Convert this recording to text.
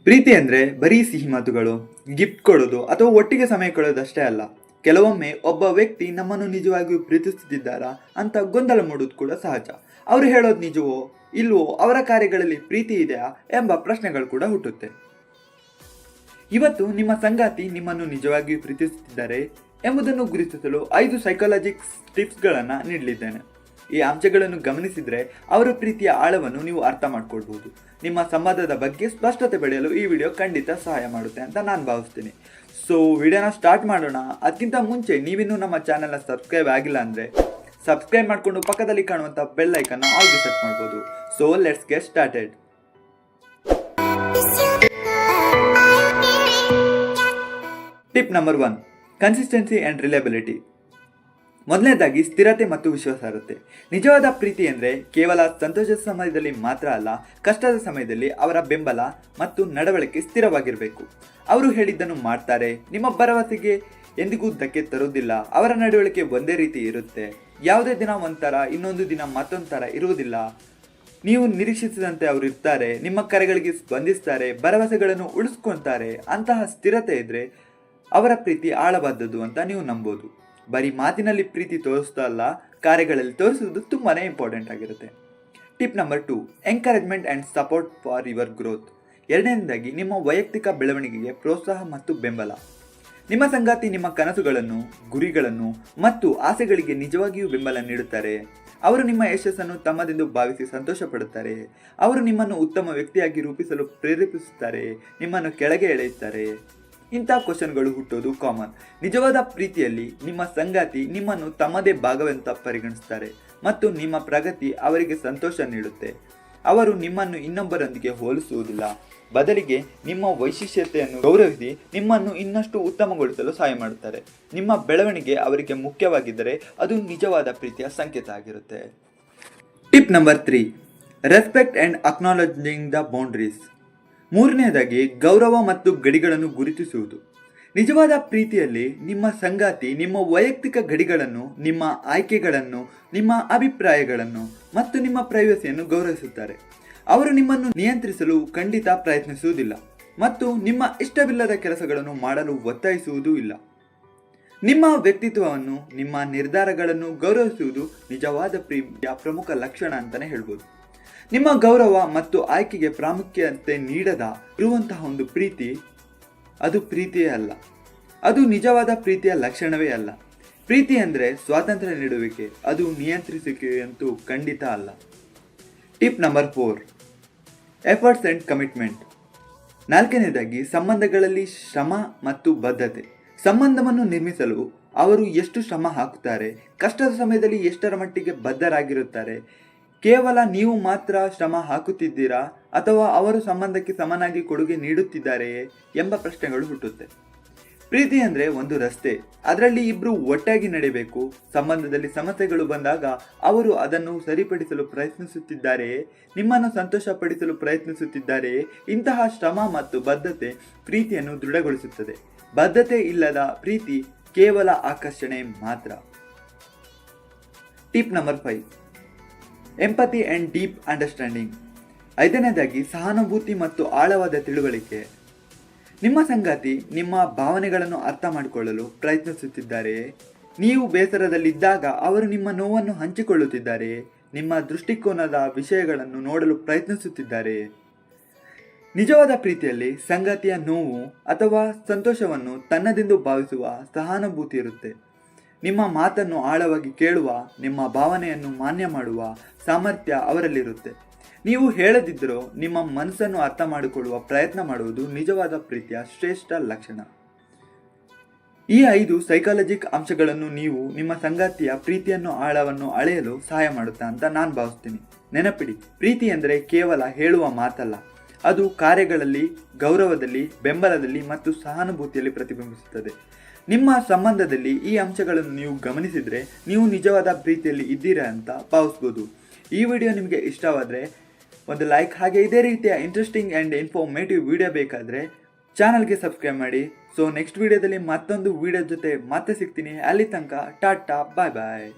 ಪ್ರೀತಿ ಅಂದರೆ ಬರೀ ಸಿಹಿ ಮಾತುಗಳು, ಗಿಫ್ಟ್ ಕೊಡೋದು ಅಥವಾ ಒಟ್ಟಿಗೆ ಸಮಯ ಕಳೆಯೋದಷ್ಟೇ ಅಲ್ಲ. ಕೆಲವೊಮ್ಮೆ ಒಬ್ಬ ವ್ಯಕ್ತಿ ನಮ್ಮನ್ನು ನಿಜವಾಗಿಯೂ ಪ್ರೀತಿಸುತ್ತಿದ್ದಾರಾ ಅಂತ ಗೊಂದಲ ಮೂಡುವುದು ಕೂಡ ಸಹಜ. ಅವರು ಹೇಳೋದು ನಿಜವೋ ಇಲ್ವೋ, ಅವರ ಕಾರ್ಯಗಳಲ್ಲಿ ಪ್ರೀತಿ ಇದೆಯಾ ಎಂಬ ಪ್ರಶ್ನೆಗಳು ಕೂಡ ಹುಟ್ಟುತ್ತೆ. ಇವತ್ತು ನಿಮ್ಮ ಸಂಗಾತಿ ನಿಮ್ಮನ್ನು ನಿಜವಾಗಿಯೂ ಪ್ರೀತಿಸುತ್ತಿದ್ದಾರೆ ಎಂಬುದನ್ನು ಗುರುತಿಸಲು 5 ಸೈಕಾಲಜಿಕ್ಸ್ ಟಿಪ್ಸ್ಗಳನ್ನು ನೀಡಲಿದ್ದೇನೆ. ಈ ಅಂಶಗಳನ್ನು ಗಮನಿಸಿದರೆ ಅವರ ಪ್ರೀತಿಯ ಆಳವನ್ನು ನೀವು ಅರ್ಥ ಮಾಡ್ಕೊಳ್ಬಹುದು. ನಿಮ್ಮ ಸಂಬಂಧದ ಬಗ್ಗೆ ಸ್ಪಷ್ಟತೆ ಬೆಳೆಯಲು ಈ ವಿಡಿಯೋ ಖಂಡಿತ ಸಹಾಯ ಮಾಡುತ್ತೆ ಅಂತ ನಾನು ಭಾವಿಸ್ತೀನಿ. ಸೊ ವಿಡಿಯೋನ ಸ್ಟಾರ್ಟ್ ಮಾಡೋಣ. ಅದಕ್ಕಿಂತ ಮುಂಚೆ ನೀವಿನ್ನೂ ನಮ್ಮ ಚಾನೆಲ್ನ ಸಬ್ಸ್ಕ್ರೈಬ್ ಆಗಿಲ್ಲ ಅಂದರೆ ಸಬ್ಸ್ಕ್ರೈಬ್ ಮಾಡಿಕೊಂಡು ಪಕ್ಕದಲ್ಲಿ ಕಾಣುವಂಥ ಬೆಲ್ ಐಕನ್ನ ಆಲ್ಗೆ ಸೆಟ್ ಮಾಡ್ಬೋದು. So let's get started. Tip number 1, consistency and reliability. ಮೊದಲನೇದಾಗಿ ಸ್ಥಿರತೆ ಮತ್ತು ವಿಶ್ವಾಸಾರ್ಹತೆ. ನಿಜವಾದ ಪ್ರೀತಿ ಅಂದರೆ ಕೇವಲ ಸಂತೋಷದ ಸಮಯದಲ್ಲಿ ಮಾತ್ರ ಅಲ್ಲ, ಕಷ್ಟದ ಸಮಯದಲ್ಲಿ ಅವರ ಬೆಂಬಲ ಮತ್ತು ನಡವಳಿಕೆ ಸ್ಥಿರವಾಗಿರಬೇಕು. ಅವರು ಹೇಳಿದ್ದನ್ನು ಮಾಡ್ತಾರೆ, ನಿಮ್ಮ ಭರವಸೆಗೆ ಎಂದಿಗೂ ಧಕ್ಕೆ ತರುವುದಿಲ್ಲ. ಅವರ ನಡವಳಿಕೆ ಒಂದೇ ರೀತಿ ಇರುತ್ತೆ. ಯಾವುದೇ ದಿನ ಒಂಥರ, ಇನ್ನೊಂದು ದಿನ ಮತ್ತೊಂದು ಥರ ಇರುವುದಿಲ್ಲ. ನೀವು ನಿರೀಕ್ಷಿಸಿದಂತೆ ಅವರು ಇರ್ತಾರೆ, ನಿಮ್ಮ ಕರೆಗಳಿಗೆ ಸ್ಪಂದಿಸ್ತಾರೆ, ಭರವಸೆಗಳನ್ನು ಉಳಿಸ್ಕೊತಾರೆ. ಅಂತಹ ಸ್ಥಿರತೆ ಇದ್ದರೆ ಅವರ ಪ್ರೀತಿ ಆಳವಾದದ್ದು ಅಂತ ನೀವು ನಂಬೋದು. ಬರೀ ಮಾತಿನಲ್ಲಿ ಪ್ರೀತಿ ತೋರಿಸ್ತಾ ಅಲ್ಲ, ಕಾರ್ಯಗಳಲ್ಲಿ ತೋರಿಸುವುದು ತುಂಬಾ ಇಂಪಾರ್ಟೆಂಟ್ ಆಗಿರುತ್ತೆ. Tip number 2, encouragement and support for your growth. ಎರಡನೇದಾಗಿ ನಿಮ್ಮ ವೈಯಕ್ತಿಕ ಬೆಳವಣಿಗೆಗೆ ಪ್ರೋತ್ಸಾಹ ಮತ್ತು ಬೆಂಬಲ. ನಿಮ್ಮ ಸಂಗಾತಿ ನಿಮ್ಮ ಕನಸುಗಳನ್ನು, ಗುರಿಗಳನ್ನು ಮತ್ತು ಆಸೆಗಳಿಗೆ ನಿಜವಾಗಿಯೂ ಬೆಂಬಲ ನೀಡುತ್ತಾರೆ. ಅವರು ನಿಮ್ಮ ಯಶಸ್ಸನ್ನು ತಮ್ಮದೆಂದು ಭಾವಿಸಿ ಸಂತೋಷ ಪಡುತ್ತಾರೆ. ಅವರು ನಿಮ್ಮನ್ನು ಉತ್ತಮ ವ್ಯಕ್ತಿಯಾಗಿ ರೂಪಿಸಲು ಪ್ರೇರೇಪಿಸುತ್ತಾರೆ, ನಿಮ್ಮನ್ನು ಕೆಳಗೆ ಎಳೆಯುತ್ತಾರೆ. ಇಂಥ ಕ್ವಶನ್ಗಳು ಹುಟ್ಟೋದು ಕಾಮನ್. ನಿಜವಾದ ಪ್ರೀತಿಯಲ್ಲಿ ನಿಮ್ಮ ಸಂಗಾತಿ ನಿಮ್ಮನ್ನು ತಮ್ಮದೇ ಭಾಗವೆಂತ ಪರಿಗಣಿಸ್ತಾರೆ ಮತ್ತು ನಿಮ್ಮ ಪ್ರಗತಿ ಅವರಿಗೆ ಸಂತೋಷ ನೀಡುತ್ತೆ. ಅವರು ನಿಮ್ಮನ್ನು ಇನ್ನೊಬ್ಬರೊಂದಿಗೆ ಹೋಲಿಸುವುದಿಲ್ಲ, ಬದಲಿಗೆ ನಿಮ್ಮ ವೈಶಿಷ್ಟ್ಯತೆಯನ್ನು ಗೌರವಿಸಿ ನಿಮ್ಮನ್ನು ಇನ್ನಷ್ಟು ಉತ್ತಮಗೊಳಿಸಲು ಸಹಾಯ ಮಾಡುತ್ತಾರೆ. ನಿಮ್ಮ ಬೆಳವಣಿಗೆ ಅವರಿಗೆ ಮುಖ್ಯವಾಗಿದ್ದರೆ ಅದು ನಿಜವಾದ ಪ್ರೀತಿಯ ಸಂಕೇತ ಆಗಿರುತ್ತೆ. Tip number 3, respect and acknowledging the boundaries. ಮೂರನೇದಾಗಿ ಗೌರವ ಮತ್ತು ಗಡಿಗಳನ್ನು ಗುರುತಿಸುವುದು. ನಿಜವಾದ ಪ್ರೀತಿಯಲ್ಲಿ ನಿಮ್ಮ ಸಂಗಾತಿ ನಿಮ್ಮ ವೈಯಕ್ತಿಕ ಗಡಿಗಳನ್ನು, ನಿಮ್ಮ ಆಯ್ಕೆಗಳನ್ನು, ನಿಮ್ಮ ಅಭಿಪ್ರಾಯಗಳನ್ನು ಮತ್ತು ನಿಮ್ಮ ಪ್ರೈವಸಿಯನ್ನು ಗೌರವಿಸುತ್ತಾರೆ. ಅವರು ನಿಮ್ಮನ್ನು ನಿಯಂತ್ರಿಸಲು ಖಂಡಿತ ಪ್ರಯತ್ನಿಸುವುದಿಲ್ಲ ಮತ್ತು ನಿಮ್ಮ ಇಷ್ಟವಿಲ್ಲದ ಕೆಲಸಗಳನ್ನು ಮಾಡಲು ಒತ್ತಾಯಿಸುವುದೂ ಇಲ್ಲ. ನಿಮ್ಮ ವ್ಯಕ್ತಿತ್ವವನ್ನು, ನಿಮ್ಮ ನಿರ್ಧಾರಗಳನ್ನು ಗೌರವಿಸುವುದು ನಿಜವಾದ ಪ್ರೀತಿಯ ಪ್ರಮುಖ ಲಕ್ಷಣ ಅಂತಲೇ ಹೇಳ್ಬೋದು. ನಿಮ್ಮ ಗೌರವ ಮತ್ತು ಆಯ್ಕೆಗೆ ಪ್ರಾಮುಖ್ಯತೆ ನೀಡದ ಇರುವಂತಹ ಒಂದು ಪ್ರೀತಿ, ಅದು ಪ್ರೀತಿಯೇ ಅಲ್ಲ. ಅದು ನಿಜವಾದ ಪ್ರೀತಿಯ ಲಕ್ಷಣವೇ ಅಲ್ಲ. ಪ್ರೀತಿ ಅಂದರೆ ಸ್ವಾತಂತ್ರ್ಯ ನೀಡುವಿಕೆ, ಅದು ನಿಯಂತ್ರಿಸುವಿಕೆಯಂತೂ ಖಂಡಿತ ಅಲ್ಲ. Tip number 4, efforts and commitment. ನಾಲ್ಕನೇದಾಗಿ ಸಂಬಂಧಗಳಲ್ಲಿ ಶ್ರಮ ಮತ್ತು ಬದ್ಧತೆ. ಸಂಬಂಧವನ್ನು ನಿರ್ಮಿಸಲು ಅವರು ಎಷ್ಟು ಶ್ರಮ ಹಾಕುತ್ತಾರೆ, ಕಷ್ಟದ ಸಮಯದಲ್ಲಿ ಎಷ್ಟರ ಮಟ್ಟಿಗೆ ಬದ್ಧರಾಗಿರುತ್ತಾರೆ. ಕೇವಲ ನೀವು ಮಾತ್ರ ಶ್ರಮ ಹಾಕುತ್ತಿದ್ದೀರಾ ಅಥವಾ ಅವರು ಸಂಬಂಧಕ್ಕೆ ಸಮನಾಗಿ ಕೊಡುಗೆ ನೀಡುತ್ತಿದ್ದಾರೆಯೇ ಎಂಬ ಪ್ರಶ್ನೆಗಳು ಹುಟ್ಟುತ್ತೆ. ಪ್ರೀತಿ ಅಂದರೆ ಒಂದು ರಸ್ತೆ, ಅದರಲ್ಲಿ ಇಬ್ಬರು ಒಟ್ಟಾಗಿ ನಡೆಯಬೇಕು. ಸಂಬಂಧದಲ್ಲಿ ಸಮಸ್ಯೆಗಳು ಬಂದಾಗ ಅವರು ಅದನ್ನು ಸರಿಪಡಿಸಲು ಪ್ರಯತ್ನಿಸುತ್ತಿದ್ದಾರೆಯೇ, ನಿಮ್ಮನ್ನು ಸಂತೋಷಪಡಿಸಲು ಪ್ರಯತ್ನಿಸುತ್ತಿದ್ದಾರೆಯೇ? ಇಂತಹ ಶ್ರಮ ಮತ್ತು ಬದ್ಧತೆ ಪ್ರೀತಿಯನ್ನು ದೃಢಗೊಳಿಸುತ್ತದೆ. ಬದ್ಧತೆ ಇಲ್ಲದ ಪ್ರೀತಿ ಕೇವಲ ಆಕರ್ಷಣೆ ಮಾತ್ರ. Tip number 5, empathy and deep understanding. ಐದನೇದಾಗಿ ಸಹಾನುಭೂತಿ ಮತ್ತು ಆಳವಾದ ತಿಳುವಳಿಕೆ. ನಿಮ್ಮ ಸಂಗಾತಿ ನಿಮ್ಮ ಭಾವನೆಗಳನ್ನು ಅರ್ಥ ಮಾಡಿಕೊಳ್ಳಲು ಪ್ರಯತ್ನಿಸುತ್ತಿದ್ದಾರೆಯೇ? ನೀವು ಬೇಸರದಲ್ಲಿದ್ದಾಗ ಅವರು ನಿಮ್ಮ ನೋವನ್ನು ಹಂಚಿಕೊಳ್ಳುತ್ತಿದ್ದಾರೆಯೇ? ನಿಮ್ಮ ದೃಷ್ಟಿಕೋನದ ವಿಷಯಗಳನ್ನು ನೋಡಲು ಪ್ರಯತ್ನಿಸುತ್ತಿದ್ದಾರೆಯೇ? ನಿಜವಾದ ಪ್ರೀತಿಯಲ್ಲಿ ಸಂಗಾತಿಯ ನೋವು ಅಥವಾ ಸಂತೋಷವನ್ನು ತನ್ನದೆಂದು ಭಾವಿಸುವ ಸಹಾನುಭೂತಿ ಇರುತ್ತೆ. ನಿಮ್ಮ ಮಾತನ್ನು ಆಳವಾಗಿ ಕೇಳುವ, ನಿಮ್ಮ ಭಾವನೆಯನ್ನು ಮಾನ್ಯ ಮಾಡುವ ಸಾಮರ್ಥ್ಯ ಅವರಲ್ಲಿರುತ್ತೆ. ನೀವು ಹೇಳದಿದ್ದರೂ ನಿಮ್ಮ ಮನಸ್ಸನ್ನು ಅರ್ಥ ಮಾಡಿಕೊಳ್ಳುವ ಪ್ರಯತ್ನ ಮಾಡುವುದು ನಿಜವಾದ ಪ್ರೀತಿಯ ಶ್ರೇಷ್ಠ ಲಕ್ಷಣ. ಈ 5 ಸೈಕಾಲಜಿಕ್ ಅಂಶಗಳನ್ನು ನೀವು ನಿಮ್ಮ ಸಂಗಾತಿಯ ಪ್ರೀತಿಯನ್ನು ಆಳವನ್ನು ಅಳೆಯಲು ಸಹಾಯ ಮಾಡುತ್ತಾ ಅಂತ ನಾನು ಭಾವಿಸ್ತೀನಿ. ನೆನಪಿಡಿ, ಪ್ರೀತಿ ಎಂದರೆ ಕೇವಲ ಹೇಳುವ ಮಾತಲ್ಲ, ಅದು ಕಾರ್ಯಗಳಲ್ಲಿ, ಗೌರವದಲ್ಲಿ, ಬೆಂಬಲದಲ್ಲಿ ಮತ್ತು ಸಹಾನುಭೂತಿಯಲ್ಲಿ ಪ್ರತಿಬಿಂಬಿಸುತ್ತದೆ. ನಿಮ್ಮ ಸಂಬಂಧದಲ್ಲಿ ಈ ಅಂಶಗಳನ್ನು ನೀವು ಗಮನಿಸಿದರೆ ನೀವು ನಿಜವಾದ ಪ್ರೀತಿಯಲ್ಲಿ ಇದ್ದೀರಾ ಅಂತ ಭಾವಿಸ್ಬೋದು. ಈ ವಿಡಿಯೋ ನಿಮಗೆ ಇಷ್ಟವಾದರೆ ಒಂದು ಲೈಕ್, ಹಾಗೆ ಇದೇ ರೀತಿಯ ಇಂಟ್ರೆಸ್ಟಿಂಗ್ ಆ್ಯಂಡ್ ಇನ್ಫಾರ್ಮೇಟಿವ್ ವಿಡಿಯೋ ಬೇಕಾದರೆ ಚಾನಲ್ಗೆ ಸಬ್ಸ್ಕ್ರೈಬ್ ಮಾಡಿ. ಸೊ ನೆಕ್ಸ್ಟ್ ವಿಡಿಯೋದಲ್ಲಿ ಮತ್ತೊಂದು ವಿಡಿಯೋ ಜೊತೆ ಮತ್ತೆ ಸಿಗ್ತೀನಿ. ಅಲ್ಲಿ ತನಕ ಟಾಟಾ, ಬಾಯ್ ಬಾಯ್.